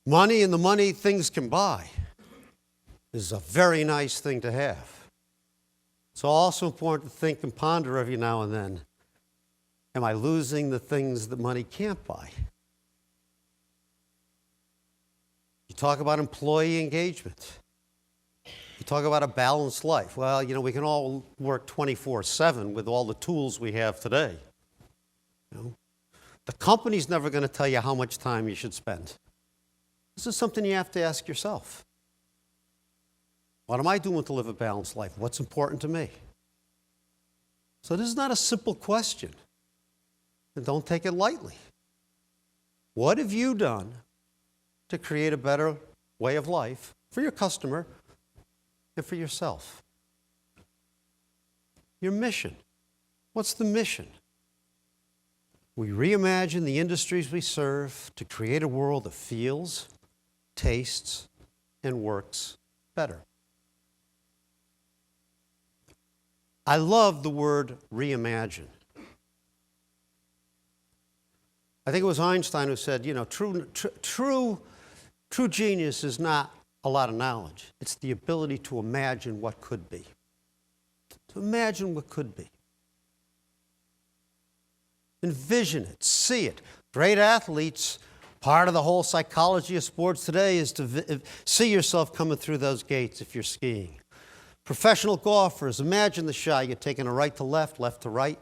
Money and the money things can buy is a very nice thing to have. It's also important to think and ponder every now and then, am I losing the things that money can't buy? You talk about employee engagement. You talk about a balanced life. Well, you know, we can all work 24/7 with all the tools we have today. You know? The company's never going to tell you how much time you should spend. This is something you have to ask yourself. What am I doing to live a balanced life? What's important to me? So this is not a simple question. And don't take it lightly. What have you done to create a better way of life for your customer and for yourself? Your mission. What's the mission? We reimagine the industries we serve to create a world that feels, tastes, and works better. I love the word reimagine. I think it was Einstein who said, you know, true genius is not a lot of knowledge. It's the ability to imagine what could be. To imagine what could be. Envision it, see it. Great athletes, part of the whole psychology of sports today is to see yourself coming through those gates if you're skiing. Professional golfers, imagine the shot. You're taking a right to left, left to right.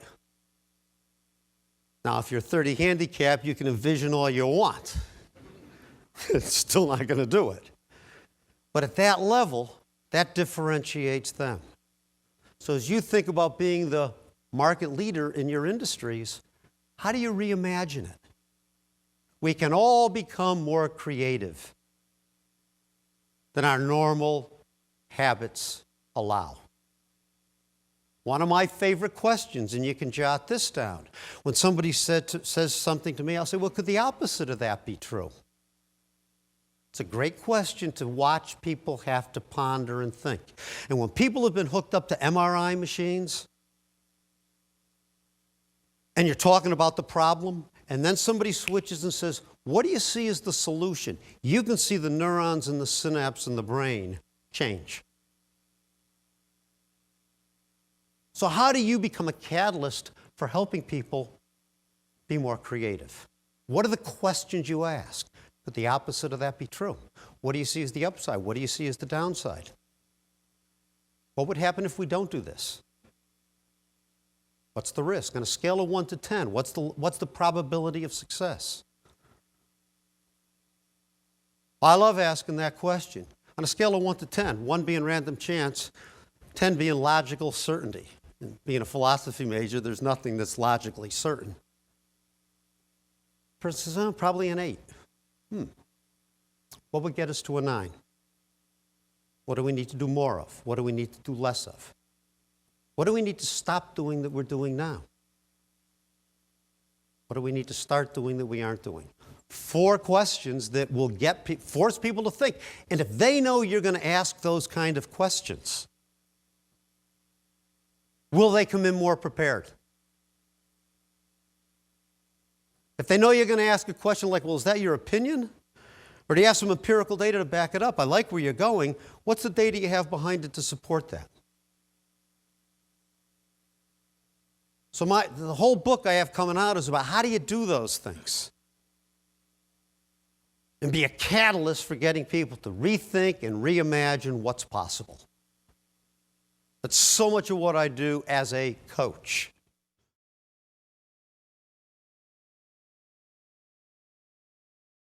Now, if you're 30 handicap, you can envision all you want. It's still not going to do it. But at that level, that differentiates them. So as you think about being the market leader in your industries, how do you reimagine it? We can all become more creative than our normal habits allow. One of my favorite questions, and you can jot this down. When somebody says something to me, I'll say, well, could the opposite of that be true? It's a great question to watch people have to ponder and think. And when people have been hooked up to MRI machines, and you're talking about the problem, and then somebody switches and says, what do you see as the solution? You can see the neurons and the synapse in the brain change. So how do you become a catalyst for helping people be more creative? What are the questions you ask? Could the opposite of that be true? What do you see as the upside? What do you see as the downside? What would happen if we don't do this? What's the risk? On a scale of 1 to 10, what's the probability of success? I love asking that question. On a scale of 1 to 10, 1 being random chance, 10 being logical certainty. And being a philosophy major, there's nothing that's logically certain. Person says, probably an 8. What would get us to a 9? What do we need to do more of? What do we need to do less of? What do we need to stop doing that we're doing now? What do we need to start doing that we aren't doing? 4 questions that will force people to think. And if they know you're going to ask those kind of questions, will they come in more prepared? If they know you're going to ask a question like, well, is that your opinion? Or do you have some empirical data to back it up? I like where you're going. What's the data you have behind it to support that? So the whole book I have coming out is about how do you do those things? And be a catalyst for getting people to rethink and reimagine what's possible. That's so much of what I do as a coach.